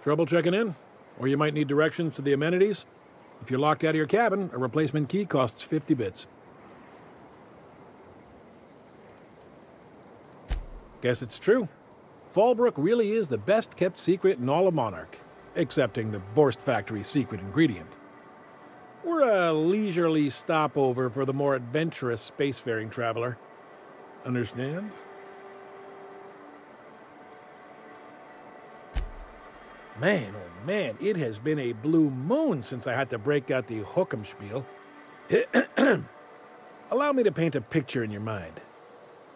Trouble checking in? Or you might need directions to the amenities? If you're locked out of your cabin, a replacement key costs 50 bits. Guess it's true. Fallbrook really is the best-kept secret in all of Monarch, excepting the Borst Factory's secret ingredient. We're a leisurely stopover for the more adventurous spacefaring traveler. Understand? Man, oh man, it has been a blue moon since I had to break out the Hookem Allow me to paint a picture in your mind.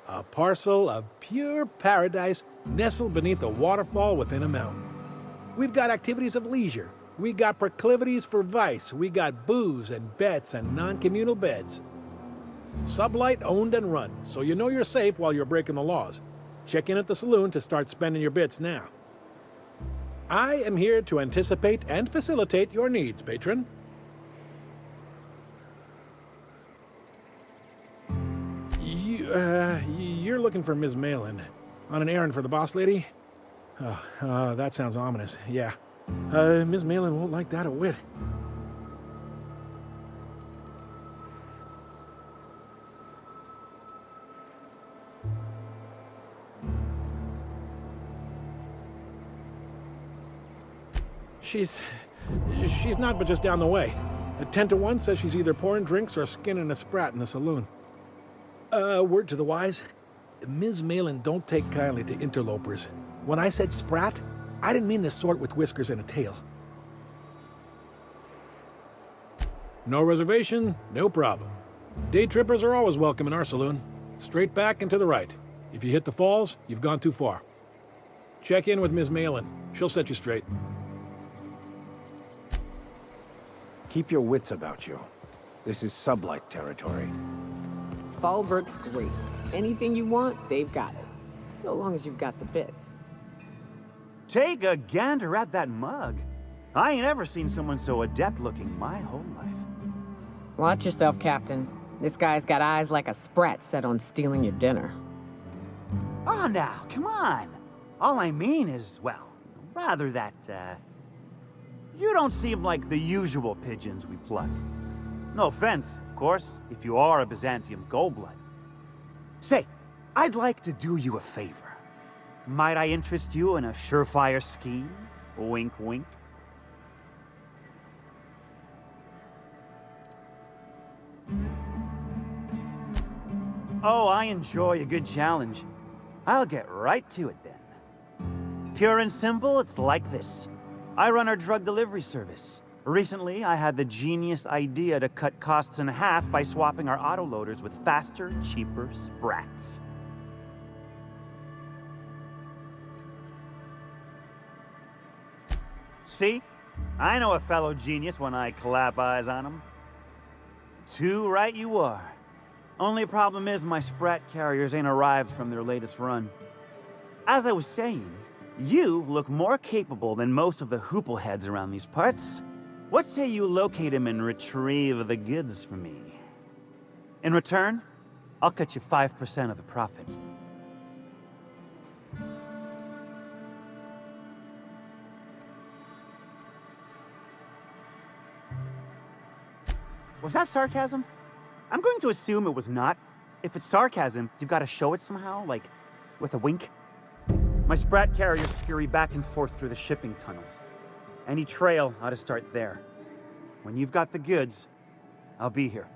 A parcel of pure paradise nestled beneath a waterfall within a mountain. We've got activities of leisure. We got proclivities for vice. We got booze and bets and non-communal beds. Sublight owned and run, so you know you're safe while you're breaking the laws. Check in at the saloon to start spending your bits now. I am here to anticipate and facilitate your needs, patron. You're looking for Ms. Malin. On an errand for the boss lady? That sounds ominous, yeah. Ms. Malin won't like that a whit. She's not but just down the way. A 10 to 1 says she's either pouring drinks or skinning a sprat in the saloon. Word to the wise, Ms. Malin don't take kindly to interlopers. When I said sprat, I didn't mean the sort with whiskers and a tail. No reservation, no problem. Day trippers are always welcome in our saloon. Straight back and to the right. If you hit the falls, you've gone too far. Check in with Ms. Malin. She'll set you straight. Keep your wits about you. This is sublight territory. Fallbrook's great. Anything you want, they've got it. So long as you've got the bits. Take a gander at that mug. I ain't ever seen someone so adept looking my whole life. Watch yourself, Captain. This guy's got eyes like a sprat set on stealing your dinner. Oh, now, come on. All I mean is, well, rather that, you don't seem like the usual pigeons we pluck. No offense, of course, if you are a Byzantium goldblood. Say, I'd like to do you a favor. Might I interest you in a surefire scheme? Wink, wink. Oh, I enjoy a good challenge. I'll get right to it then. Pure and simple, it's like this. I run our drug delivery service. Recently, I had the genius idea to cut costs in half by swapping our autoloaders with faster, cheaper sprats. See? I know a fellow genius when I clap eyes on him. Too right you are. Only problem is my sprat carriers ain't arrived from their latest run. As I was saying, you look more capable than most of the hoople heads around these parts. What say you locate him and retrieve the goods for me? In return, I'll cut you 5% of the profit. Was that sarcasm? I'm going to assume it was not. If it's sarcasm, you've got to show it somehow, like with a wink. My sprat carriers scurry back and forth through the shipping tunnels. Any trail ought to start there. When you've got the goods, I'll be here.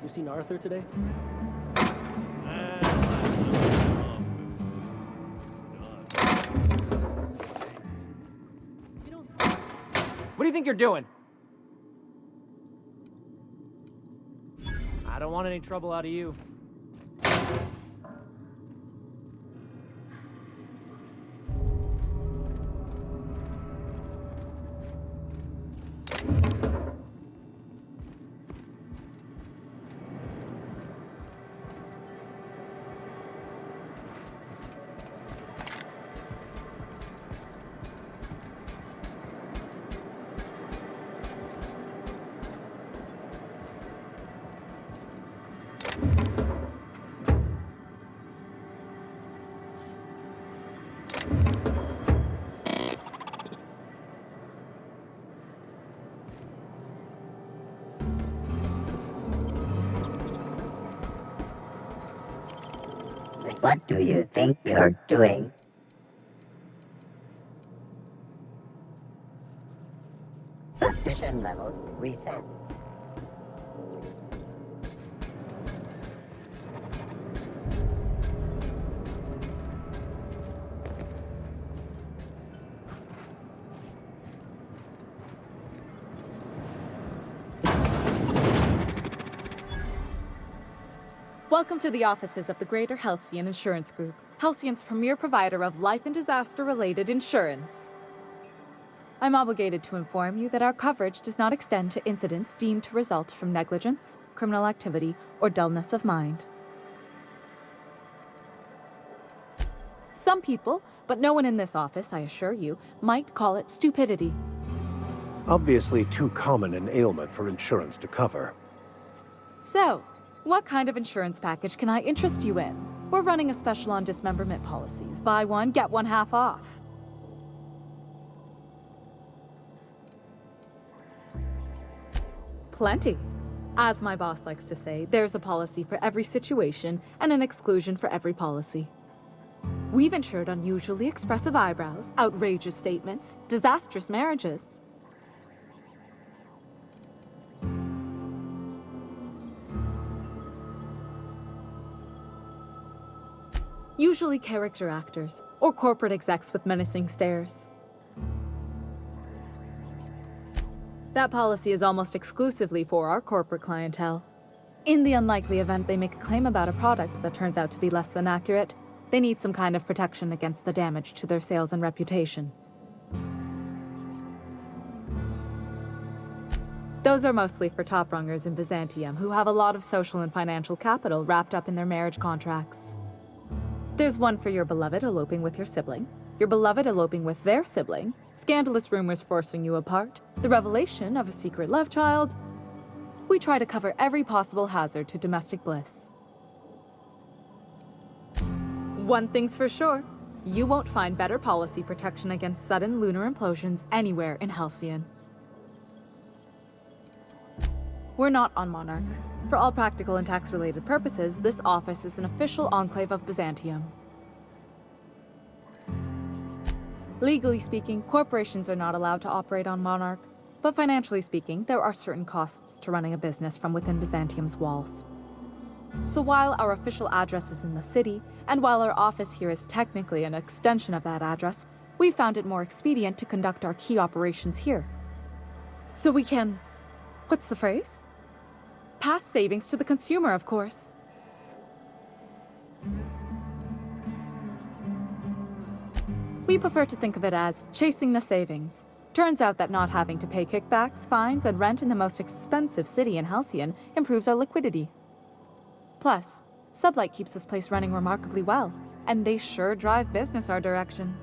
You seen Arthur today? What do you think you're doing? I don't want any trouble out of you. What do you think you're doing? Suspicion levels reset. Welcome to the offices of the Greater Halcyon Insurance Group, Halcyon's premier provider of life and disaster-related insurance. I'm obligated to inform you that our coverage does not extend to incidents deemed to result from negligence, criminal activity, or dullness of mind. Some people, but no one in this office, I assure you, might call it stupidity. Obviously too common an ailment for insurance to cover. So, what kind of insurance package can I interest you in? We're running a special on dismemberment policies. Buy one, get one half off. Plenty. As my boss likes to say, there's a policy for every situation and an exclusion for every policy. We've insured unusually expressive eyebrows, outrageous statements, disastrous marriages. Usually character actors, or corporate execs with menacing stares. That policy is almost exclusively for our corporate clientele. In the unlikely event they make a claim about a product that turns out to be less than accurate, they need some kind of protection against the damage to their sales and reputation. Those are mostly for top-rungers in Byzantium who have a lot of social and financial capital wrapped up in their marriage contracts. There's one for your beloved eloping with your sibling, your beloved eloping with their sibling, scandalous rumors forcing you apart, the revelation of a secret love child. We try to cover every possible hazard to domestic bliss. One thing's for sure, you won't find better policy protection against sudden lunar implosions anywhere in Halcyon. We're not on Monarch. For all practical and tax-related purposes, this office is an official enclave of Byzantium. Legally speaking, corporations are not allowed to operate on Monarch, but financially speaking, there are certain costs to running a business from within Byzantium's walls. So while our official address is in the city, and while our office here is technically an extension of that address, we found it more expedient to conduct our key operations here. So we can... what's the phrase? Pass savings to the consumer, of course. We prefer to think of it as chasing the savings. Turns out that not having to pay kickbacks, fines, and rent in the most expensive city in Halcyon improves our liquidity. Plus, Sublight keeps this place running remarkably well, and they sure drive business our direction.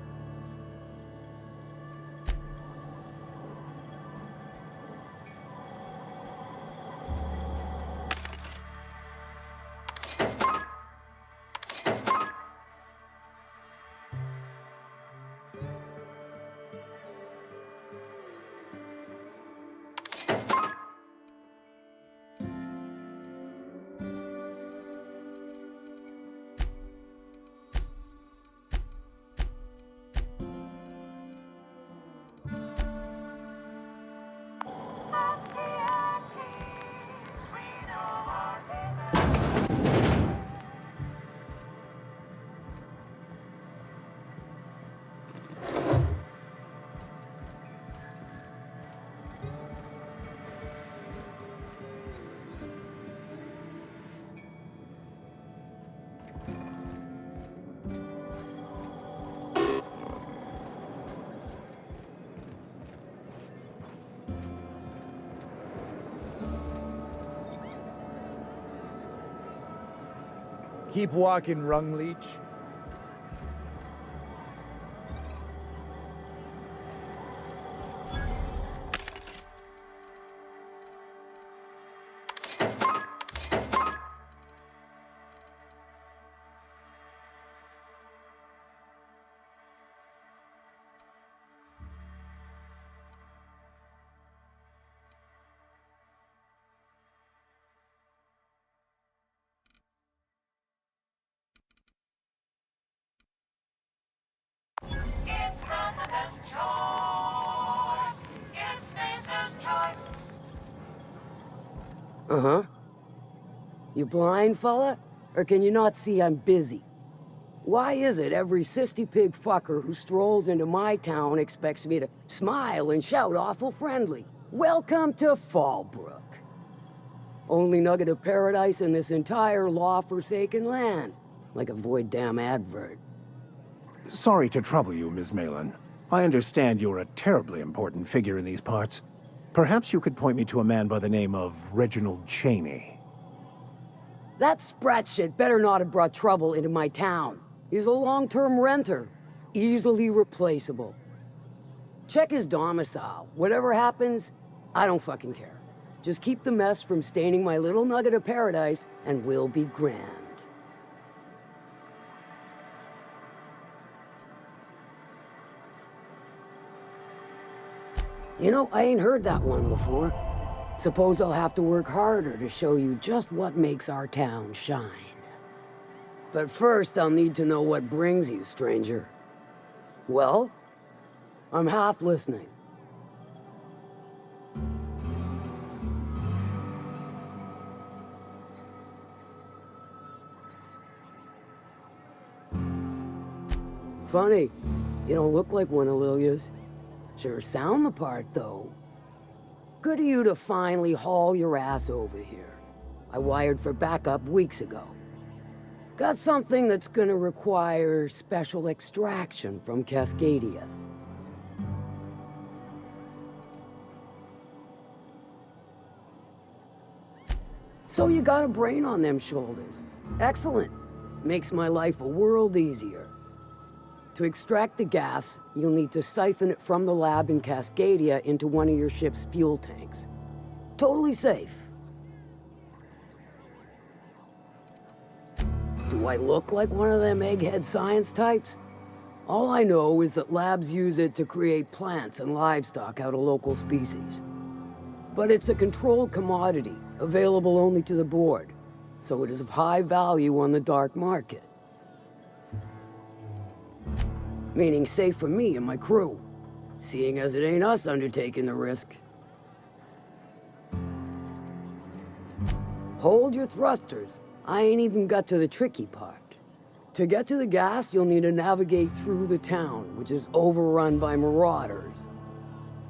Keep walking, Rung Leech. Uh-huh. You blind, fella? Or can you not see I'm busy? Why is it every sissy pig fucker who strolls into my town expects me to smile and shout awful friendly? Welcome to Fallbrook. Only nugget of paradise in this entire law-forsaken land. Like a void damn advert. Sorry to trouble you, Ms. Malin. I understand you're a terribly important figure in these parts. Perhaps you could point me to a man by the name of Reginald Cheney. That sprat shit better not have brought trouble into my town. He's a long-term renter. Easily replaceable. Check his domicile. Whatever happens, I don't fucking care. Just keep the mess from staining my little nugget of paradise, and we'll be grand. You know, I ain't heard that one before. Suppose I'll have to work harder to show you just what makes our town shine. But first, I'll need to know what brings you, stranger. Well? I'm half listening. Funny, you don't look like one of Lilia's. Sure sound the part, though. Good of you to finally haul your ass over here. I wired for backup weeks ago. Got something that's gonna require special extraction from Cascadia. So you got a brain on them shoulders. Excellent. Makes my life a world easier. To extract the gas, you'll need to siphon it from the lab in Cascadia into one of your ship's fuel tanks. Totally safe. Do I look like one of them egghead science types? All I know is that labs use it to create plants and livestock out of local species. But it's a controlled commodity, available only to the board, so it is of high value on the dark market. Meaning safe for me and my crew, seeing as it ain't us undertaking the risk. Hold your thrusters. I ain't even got to the tricky part. To get to the gas, you'll need to navigate through the town, which is overrun by marauders.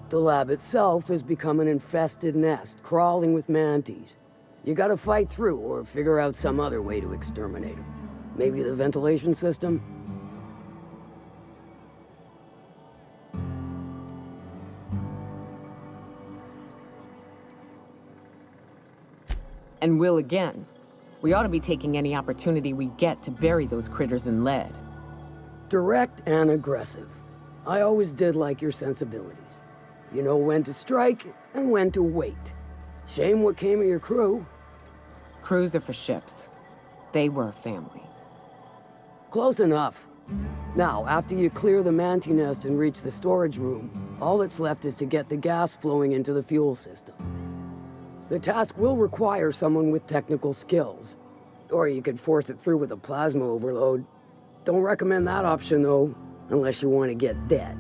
The lab itself has become an infested nest, crawling with mantis. You gotta fight through or figure out some other way to exterminate them. Maybe the ventilation system? And will again. We ought to be taking any opportunity we get to bury those critters in lead. Direct and aggressive. I always did like your sensibilities. You know when to strike and when to wait. Shame what came of your crew. Crews are for ships. They were a family. Close enough. Now, after you clear the manti nest and reach the storage room, all that's left is to get the gas flowing into the fuel system. The task will require someone with technical skills. Or you could force it through with a plasma overload. Don't recommend that option, though, unless you want to get dead.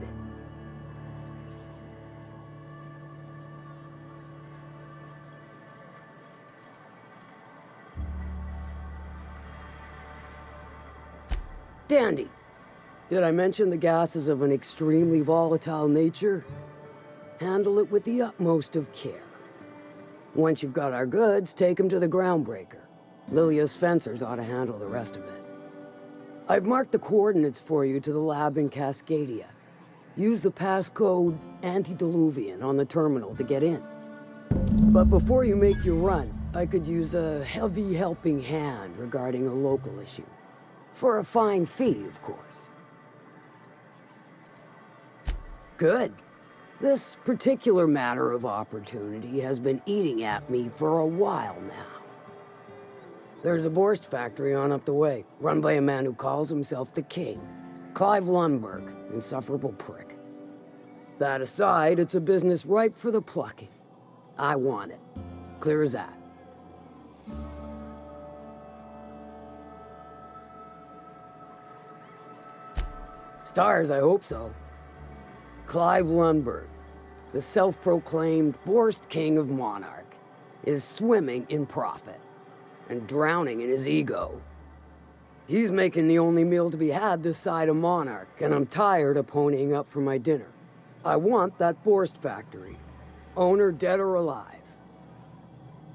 Dandy. Did I mention the gas is of an extremely volatile nature? Handle it with the utmost of care. Once you've got our goods, take them to the groundbreaker. Lilia's fencers ought to handle the rest of it. I've marked the coordinates for you to the lab in Cascadia. Use the passcode Antediluvian on the terminal to get in. But before you make your run, I could use a heavy helping hand regarding a local issue. For a fine fee, of course. Good. This particular matter of opportunity has been eating at me for a while now. There's a Borst factory on up the way, run by a man who calls himself the King. Clive Lundberg, insufferable prick. That aside, it's a business ripe for the plucking. I want it. Clear as that. Stars, I hope so. Clive Lundberg, the self-proclaimed Borst King of Monarch, is swimming in profit and drowning in his ego. He's making the only meal to be had this side of Monarch, and I'm tired of ponying up for my dinner. I want that Borst factory, owner dead or alive.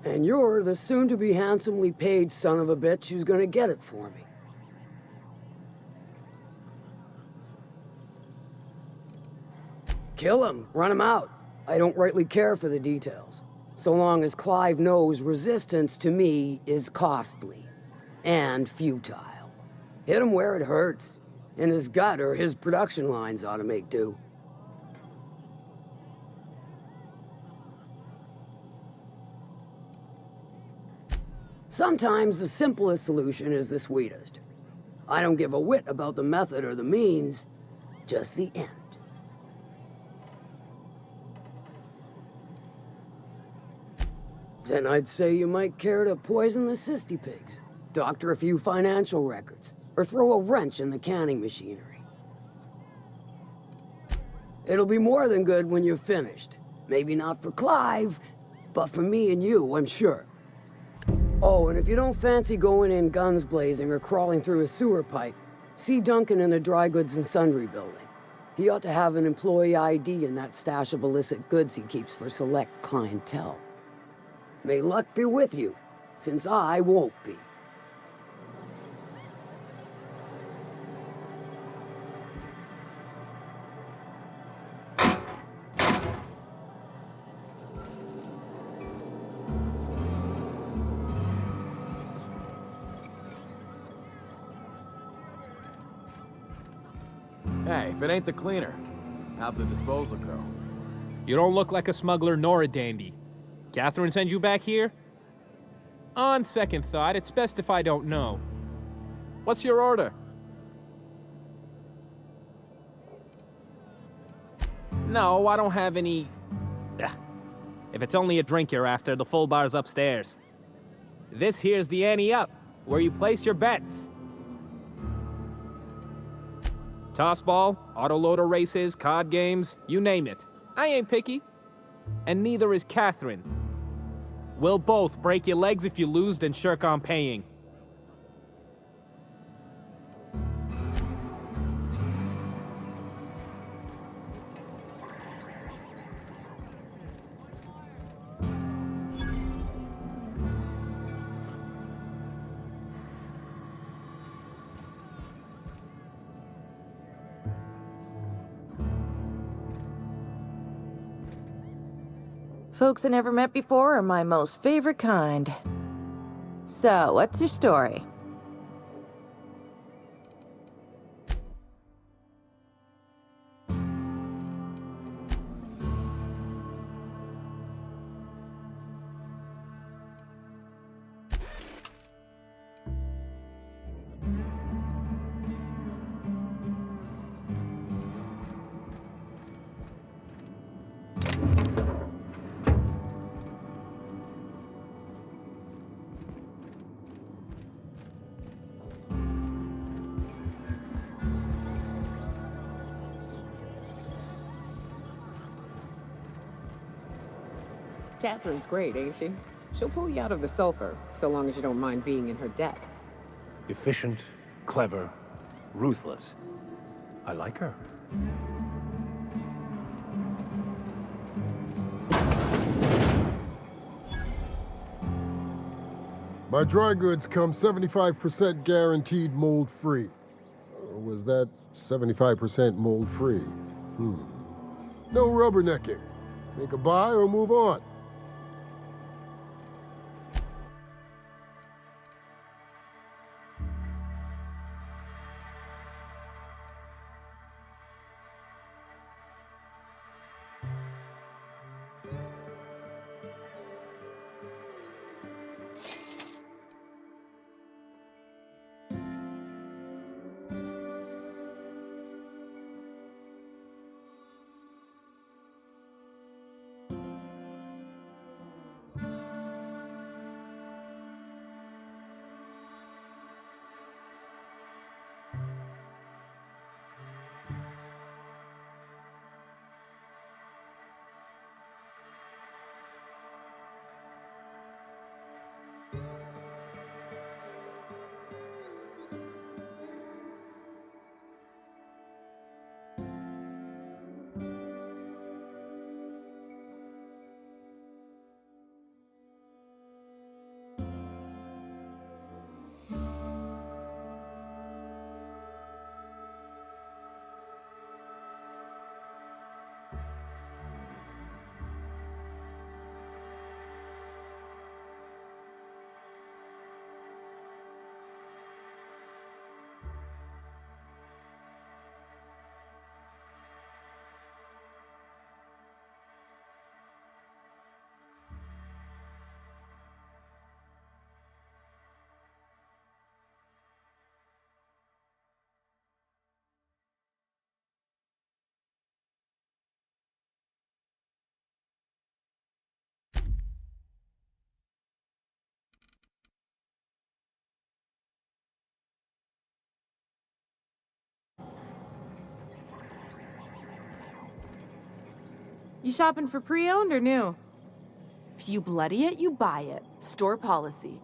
And you're the soon-to-be handsomely paid son of a bitch who's gonna get it for me. Kill him, run him out. I don't rightly care for the details. So long as Clive knows resistance to me is costly and futile. Hit him where it hurts. In his gut, or his production lines ought to make do. Sometimes the simplest solution is the sweetest. I don't give a whit about the method or the means, just the end. Then I'd say you might care to poison the cysty pigs, doctor a few financial records, or throw a wrench in the canning machinery. It'll be more than good when you're finished. Maybe not for Clive, but for me and you, I'm sure. Oh, and if you don't fancy going in guns blazing or crawling through a sewer pipe, see Duncan in the dry goods and sundry building. He ought to have an employee ID in that stash of illicit goods he keeps for select clientele. May luck be with you, since I won't be. Hey, if it ain't the cleaner, how'd the disposal go? You don't look like a smuggler nor a dandy. Catherine sent you back here? On second thought, it's best if I don't know. What's your order? No, I don't have any... Ugh. If it's only a drink you're after, the full bar's upstairs. This here's the ante up, where you place your bets. Tossball, autoloader races, card games, you name it. I ain't picky. And neither is Catherine. We'll both break your legs if you lose, then shirk on paying. Folks I never met before are my most favorite kind. So, what's your story? Catherine's great, ain't she? She'll pull you out of the sulfur, so long as you don't mind being in her debt. Efficient, clever, ruthless. I like her. My dry goods come 75% guaranteed mold-free. Or was that 75% mold-free? No rubbernecking. Make a buy or move on. You shopping for pre-owned or new? If you bloody it, you buy it. Store policy.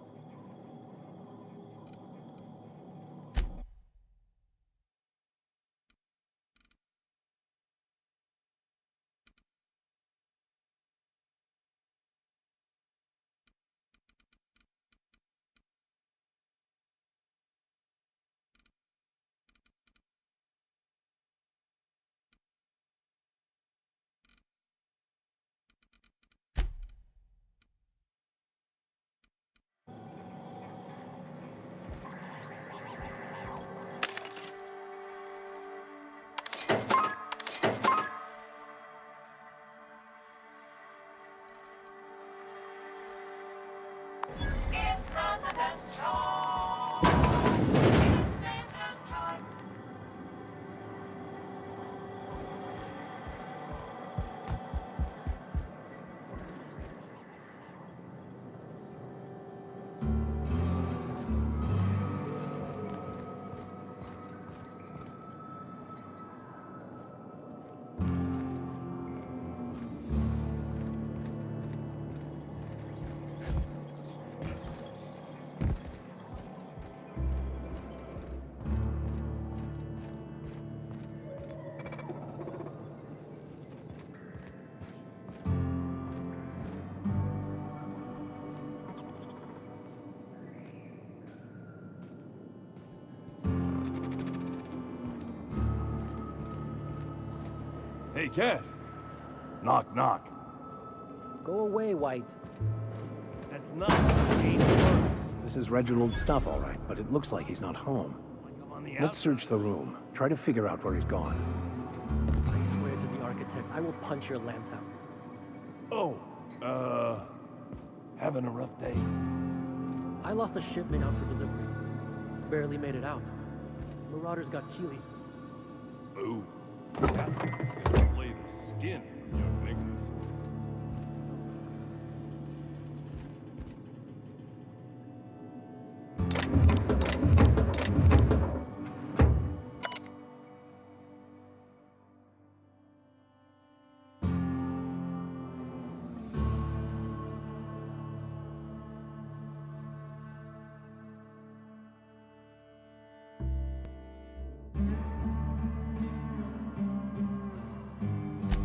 Hey, Cass. Knock, knock. Go away, White. That's not how the game works. This is Reginald's stuff, all right, but it looks like he's not home. Let's search the room. Try to figure out where he's gone. I swear to the architect, I will punch your lamps out. Oh, having a rough day? I lost a shipment out for delivery. Barely made it out. Marauders got Keely. Ooh. It's gonna flay the skin from your fingers.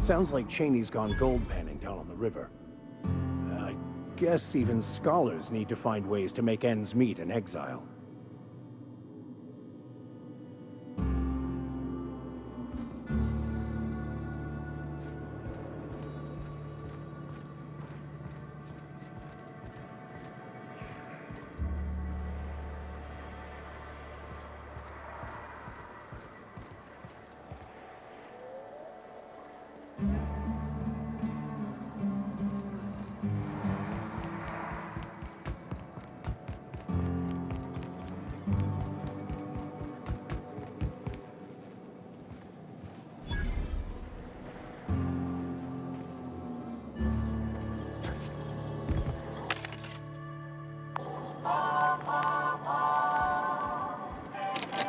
Sounds like Cheney's gone gold panning down on the river. I guess even scholars need to find ways to make ends meet in exile.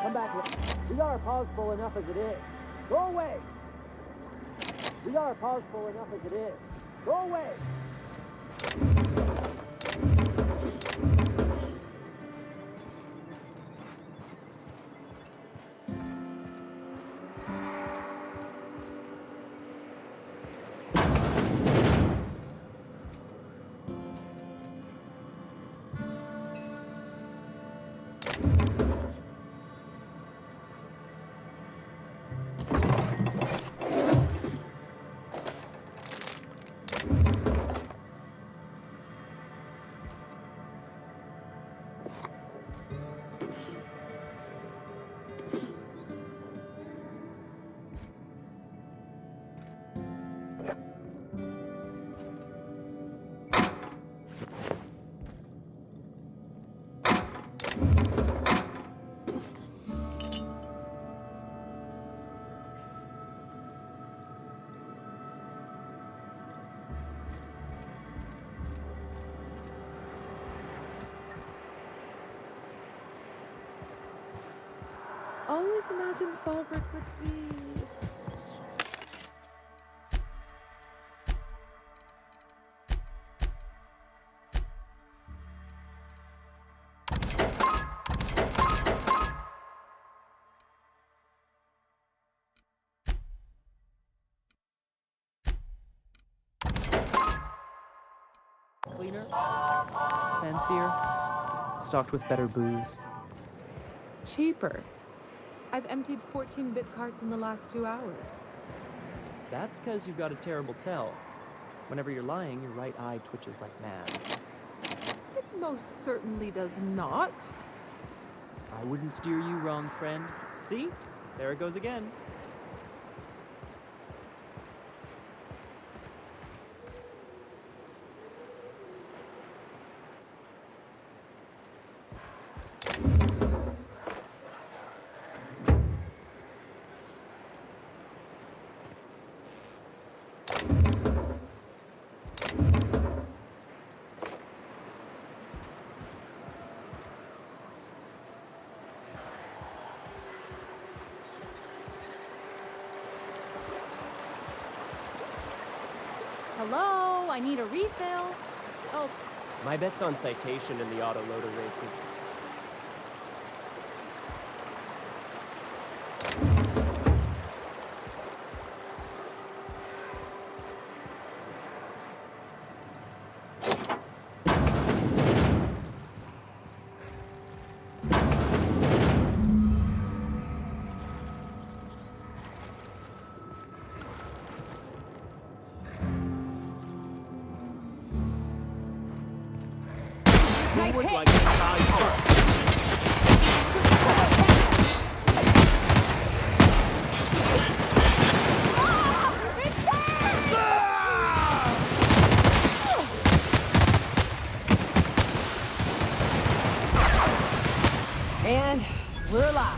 Come back. We got our paws full enough as it is. Go away! We got our paws full enough as it is. Go away! Always imagined Fallbrook would be better, fancier, stocked with better booze. Cheaper. I've emptied 14-bit carts in the last 2 hours. That's because you've got a terrible tell. Whenever you're lying, your right eye twitches like mad. It most certainly does not. I wouldn't steer you wrong, friend. See? There it goes again. Hello, I need a refill. Oh, My bet's on citation in the auto-loader races. Who would like to die first? And we're alive.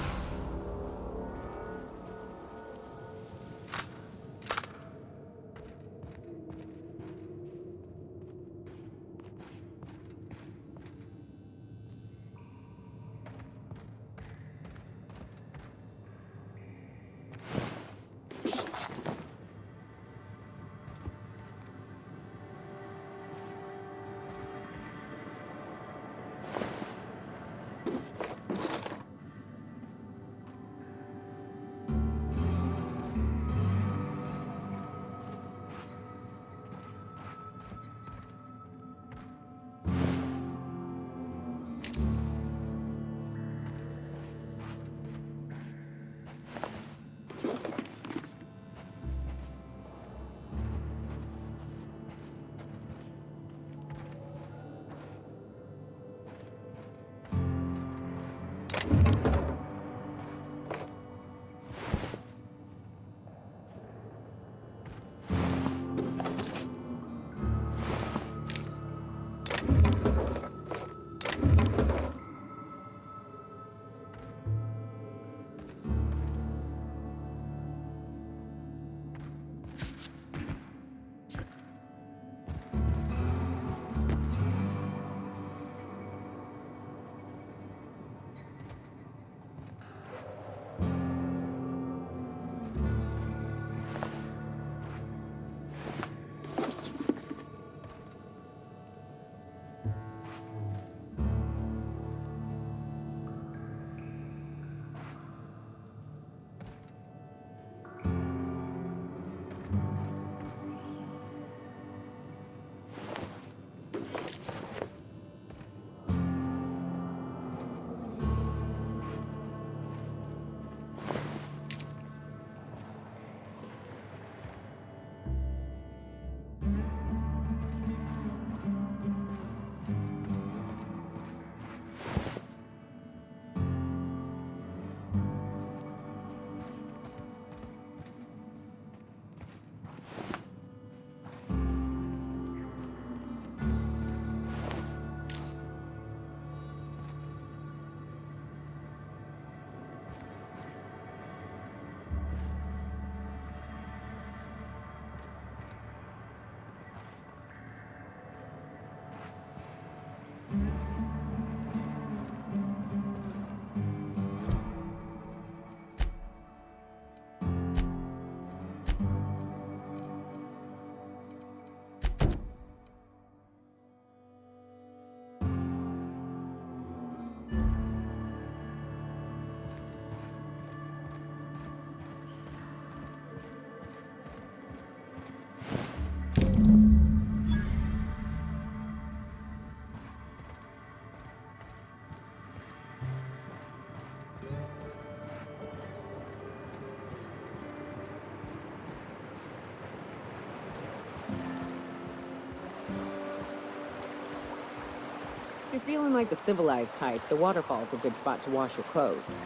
If you're feeling like the civilized type, the waterfall's a good spot to wash your clothes.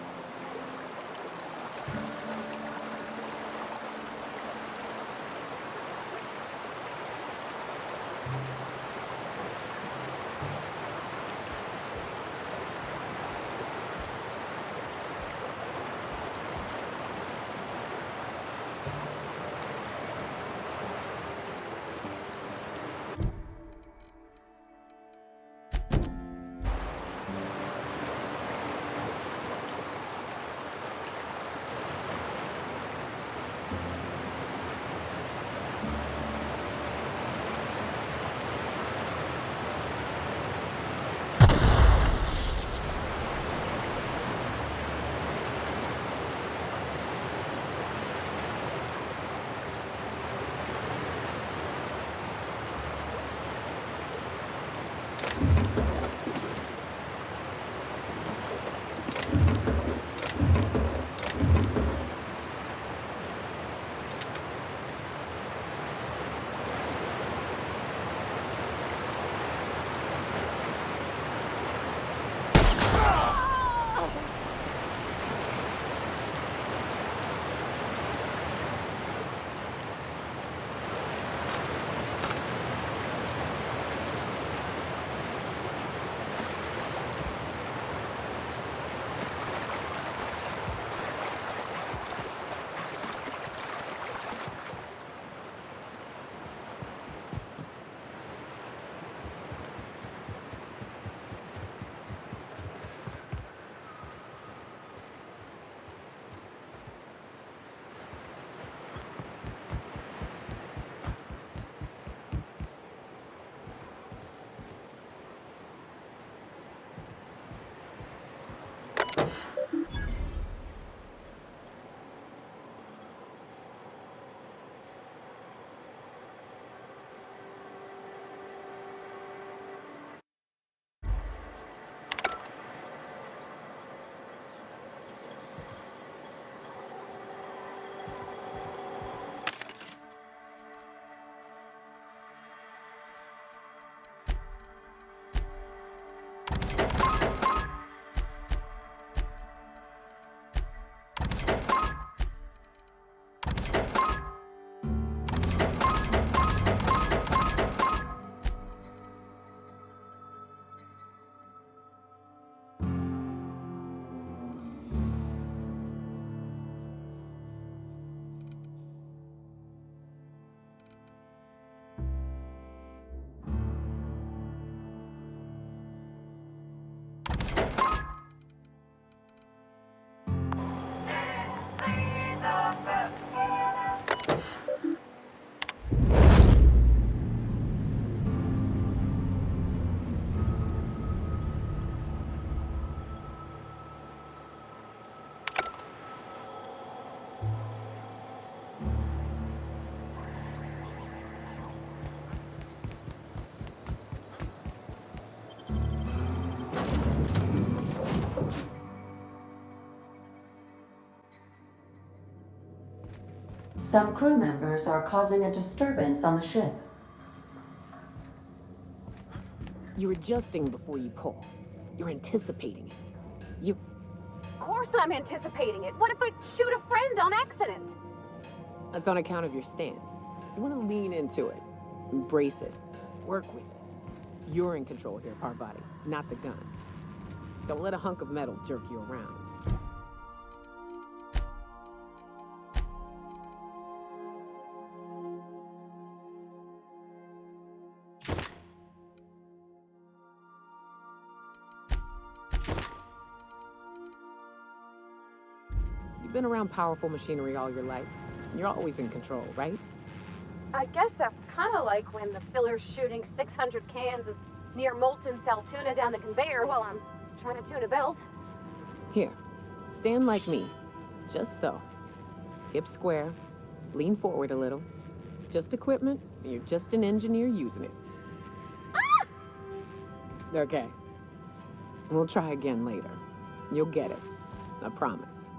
Some crew members are causing a disturbance on the ship. You're adjusting before you pull. You're anticipating it. Of course I'm anticipating it. What if I shoot a friend on accident? That's on account of your stance. You want to lean into it. Embrace it. Work with it. You're in control here, Parvati, not the gun. Don't let a hunk of metal jerk you around. You've been around powerful machinery all your life. You're always in control, right? I guess that's kind of like when the filler's shooting 600 cans of near molten cell tuna down the conveyor while I'm trying to tune a belt. Here, stand like me. Just so. Hips square. Lean forward a little. It's just equipment, and you're just an engineer using it. Ah! Okay. We'll try again later. You'll get it. I promise.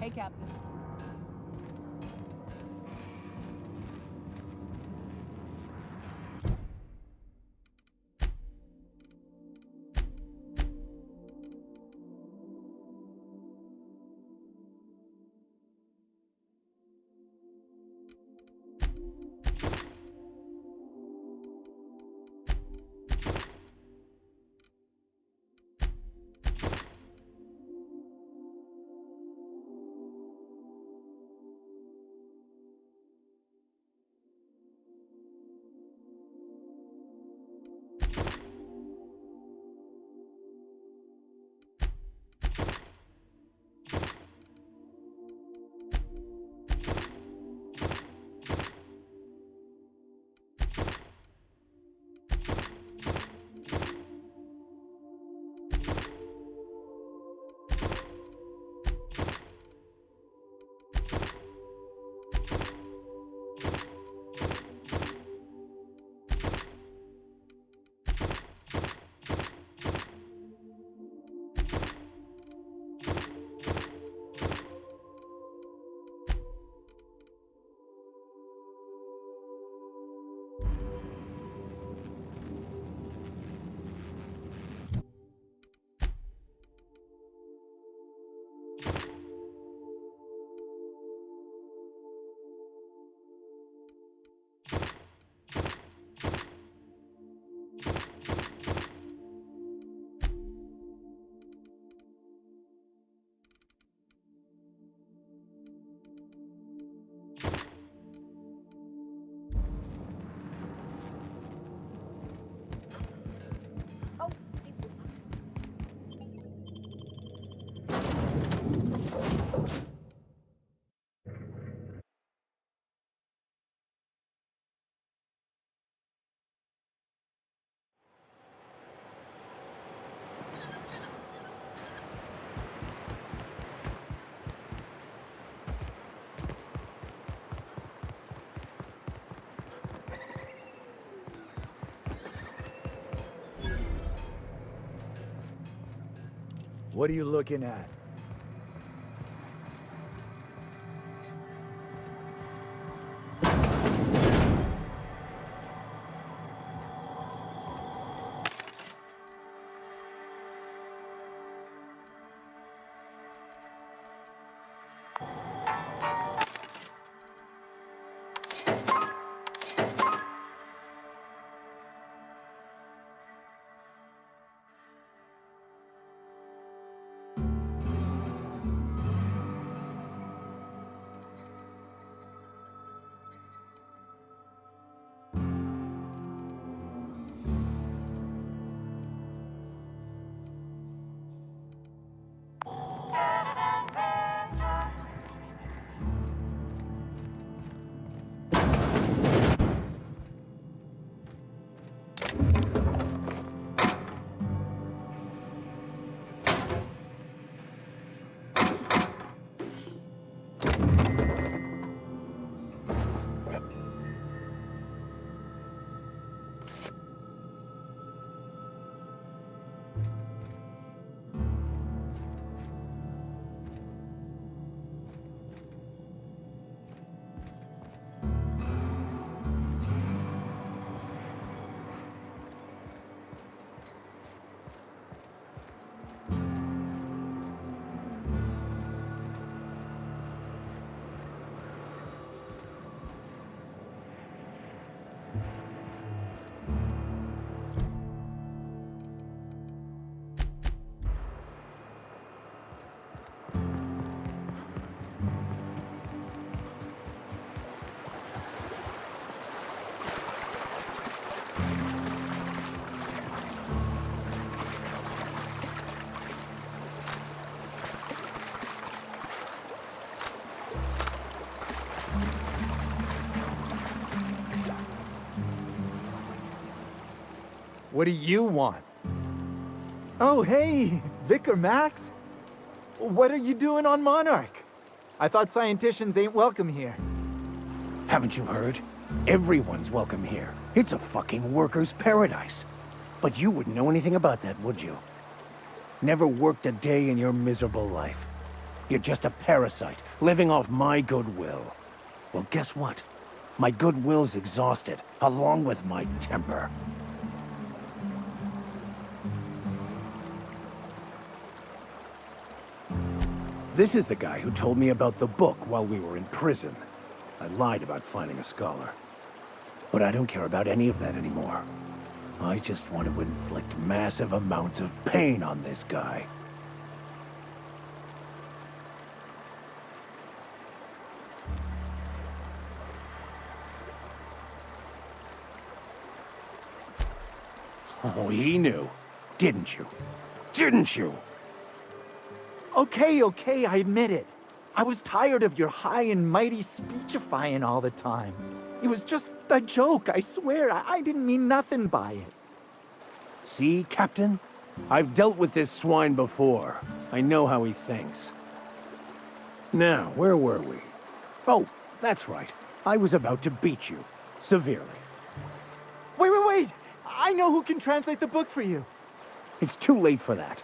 Hey, Captain. What are you looking at? What do you want? Oh, hey, Vicar Max. What are you doing on Monarch? I thought scienticians ain't welcome here. Haven't you heard? Everyone's welcome here. It's a fucking worker's paradise. But you wouldn't know anything about that, would you? Never worked a day in your miserable life. You're just a parasite, living off my goodwill. Well, guess what? My goodwill's exhausted, along with my temper. This is the guy who told me about the book while we were in prison. I lied about finding a scholar. But I don't care about any of that anymore. I just want to inflict massive amounts of pain on this guy. Oh, he knew. Didn't you? Didn't you? Okay, I admit it. I was tired of your high and mighty speechifying all the time. It was just a joke, I swear. I didn't mean nothing by it. See, Captain? I've dealt with this swine before. I know how he thinks. Now, where were we? Oh, that's right. I was about to beat you. Severely. Wait! I know who can translate the book for you. It's too late for that.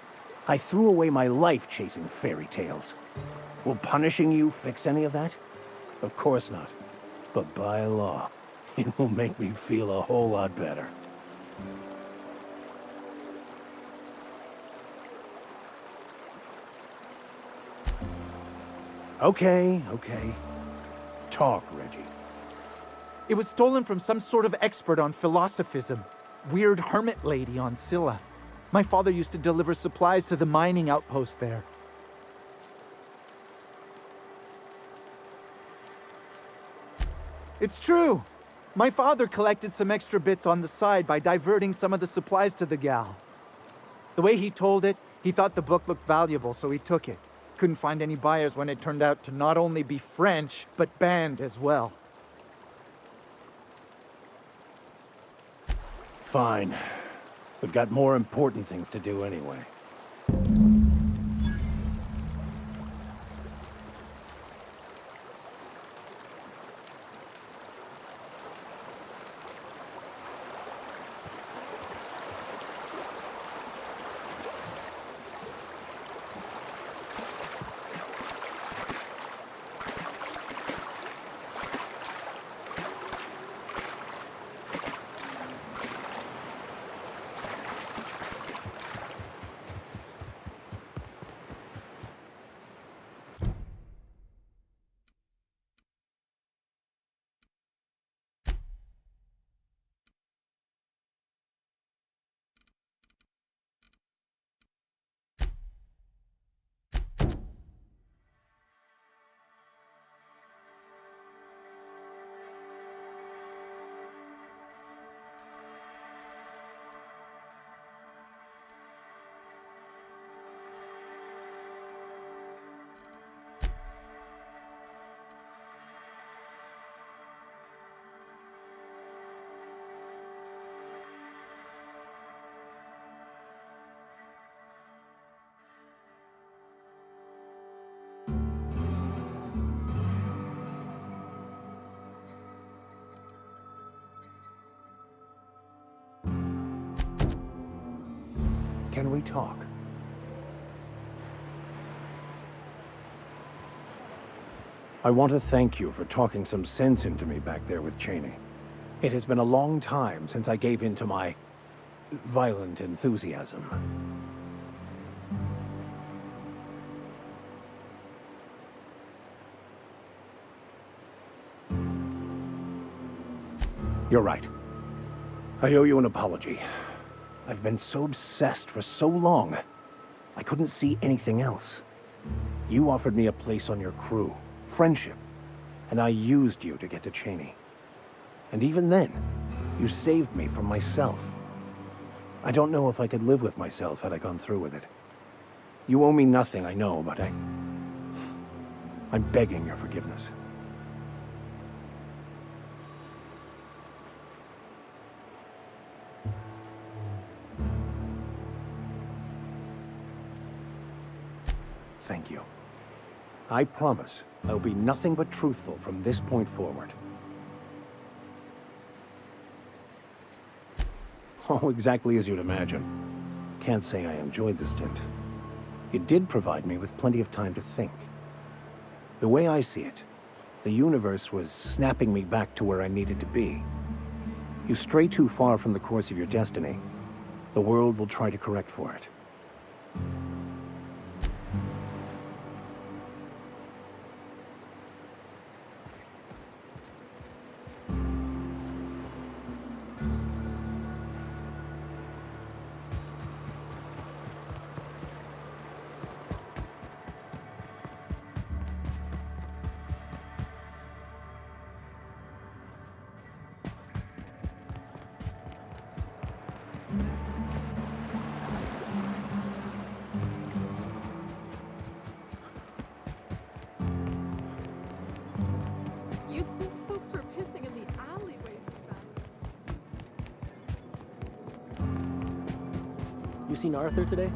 I threw away my life chasing fairy tales. Will punishing you fix any of that? Of course not. But by law, it will make me feel a whole lot better. Okay. Talk, Reggie. It was stolen from some sort of expert on philosophism. Weird hermit lady on Scylla. My father used to deliver supplies to the mining outpost there. It's true. My father collected some extra bits on the side by diverting some of the supplies to the gal. The way he told it, he thought the book looked valuable, so he took it. Couldn't find any buyers when it turned out to not only be French, but banned as well. Fine. We've got more important things to do anyway. Can we talk? I want to thank you for talking some sense into me back there with Cheney. It has been a long time since I gave in to my violent enthusiasm. You're right. I owe you an apology. I've been so obsessed for so long, I couldn't see anything else. You offered me a place on your crew, friendship, and I used you to get to Cheney. And even then, you saved me from myself. I don't know if I could live with myself had I gone through with it. You owe me nothing, I know, but I'm begging your forgiveness. Thank you. I promise I'll be nothing but truthful from this point forward. Oh, exactly as you'd imagine. Can't say I enjoyed the stint. It did provide me with plenty of time to think, The way I see it, the universe was snapping me back to where I needed to be. You stray too far from the course of your destiny, the world will try to correct for it. You'd think folks were pissing in the alleyways of that. You seen Arthur today?